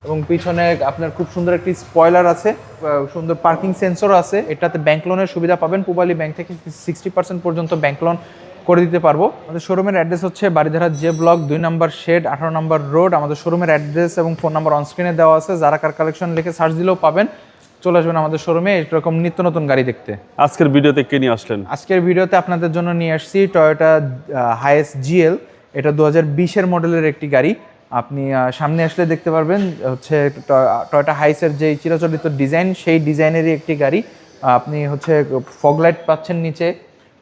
এবং পিছনে আপনার খুব সুন্দর একটি স্পয়লার আছে, সুন্দর পার্কিং সেন্সর আছে। এটাতে ব্যাংক লোনের সুবিধা পাবেন, পূবালী ব্যাংক থেকে 60% পর্যন্ত ব্যাংক লোন করে দিতে পারবো। আমাদের শোরুমের অ্যাড্রেস হচ্ছে বারিধারা জে ব্লক 2 নম্বর শেড 18 নম্বর রোড। আমাদের শোরুমের অ্যাড্রেস এবং ফোন নাম্বার অনস্ক্রিনে দেওয়া আছে, যারা কার কালেকশন লিখে সার্চ দিলেও পাবেন। চলে আসবেন আমাদের শোরুমে এরকম নিত্য নতুন গাড়ি দেখতে। আজকের ভিডিওতে কে নিয়ে আসলেন? আজকের ভিডিওতে আপনাদের জন্য নিয়ে আসছি টয়োটা হাইয়েস্ট জিএল। এটা 2020-এর মডেলের একটি গাড়ি। আপনি সামনে আসলে দেখতে পারবেন হচ্ছে টয়োটা হাইসের যে চিরাচরিত ডিজাইন, সেই ডিজাইনেরই একটি গাড়ি। আপনি হচ্ছে ফগলাইট পাচ্ছেন নিচে,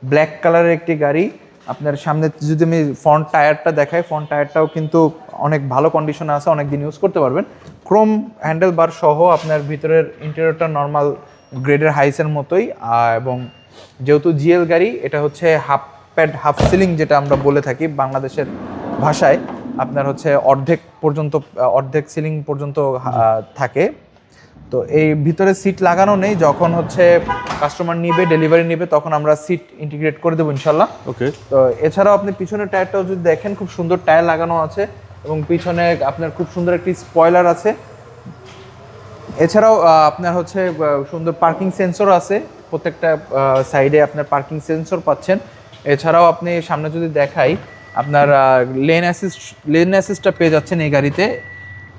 ব্ল্যাক কালারের একটি গাড়ি। আপনার সামনে যদি আমি ফ্রন্ট টায়ারটা দেখাই, ফ্রন্ট টায়ারটাও কিন্তু অনেক ভালো কন্ডিশনে আছে, অনেক দিন ইউজ করতে পারবেন। ক্রোম হ্যান্ডেল বার সহ আপনার ভিতরের ইন্টেরিয়রটা নর্মাল গ্রেডের হাইসের মতোই। এবং যেহেতু জিএল গাড়ি, এটা হচ্ছে হাফ প্যাড হাফ সিলিং যেটা আমরা বলে থাকি বাংলাদেশের ভাষায়, আপনার হচ্ছে অর্ধেক সিলিং পর্যন্ত থাকে। তো এই ভিতরে সিট লাগানো নেই, যখন হচ্ছে কাস্টমার নিবে, ডেলিভারি নিবে, তখন আমরা সিট ইন্টিগ্রেট করে দেবো ইনশাল্লাহ। ওকে। তো এছাড়াও আপনি পিছনের টায়ারটাও যদি দেখেন, খুব সুন্দর টায়ার লাগানো আছে এবং পিছনে আপনার খুব সুন্দর একটি স্পয়লার আছে। এছাড়াও আপনার হচ্ছে সুন্দর পার্কিং সেন্সর আছে, প্রত্যেকটা সাইডে আপনার পার্কিং সেন্সর পাচ্ছেন। এছাড়াও আপনি সামনে যদি দেখাই, আপনার লেন অ্যাসিস্টটা পেয়ে যাচ্ছেন এই গাড়িতে।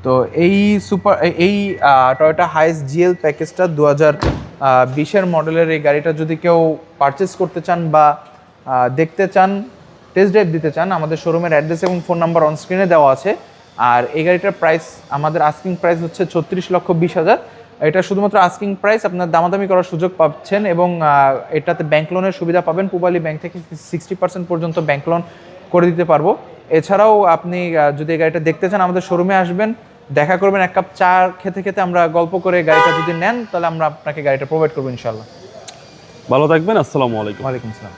তো এই টয়োটা হাইয়েস্ট জিএল প্যাকেজটা 2020-এর মডেলের এই গাড়িটা যদি কেউ পারচেস করতে চান বা দেখতে চান, টেস্ট ড্রাইভ দিতে চান, আমাদের শোরুমের অ্যাড্রেস এবং ফোন নাম্বার অনস্ক্রিনে দেওয়া আছে। আর এই গাড়িটার প্রাইস, আমাদের আস্কিং প্রাইস হচ্ছে 36,20,000। এটা শুধুমাত্র আস্কিং প্রাইস, আপনার দামাদামি করার সুযোগ পাচ্ছেন এবং এটাতে ব্যাংক লোনের সুবিধা পাবেন, পূবালী ব্যাংক থেকে 60% পর্যন্ত ব্যাংক লোন করে দিতে পারবো। এছাড়াও আপনি যদি এই গাড়িটা দেখতে চান, আমাদের শোরুমে আসবেন, দেখা করবেন, এক কাপ চা খেতে খেতে আমরা গল্প করে গাড়িটা যদি নেন, তাহলে আমরা আপনাকে গাড়িটা প্রোভাইড করবো ইনশাল্লাহ। ভালো থাকবেন। আসসালামু আলাইকুম। ওয়ালাইকুম আসসালাম।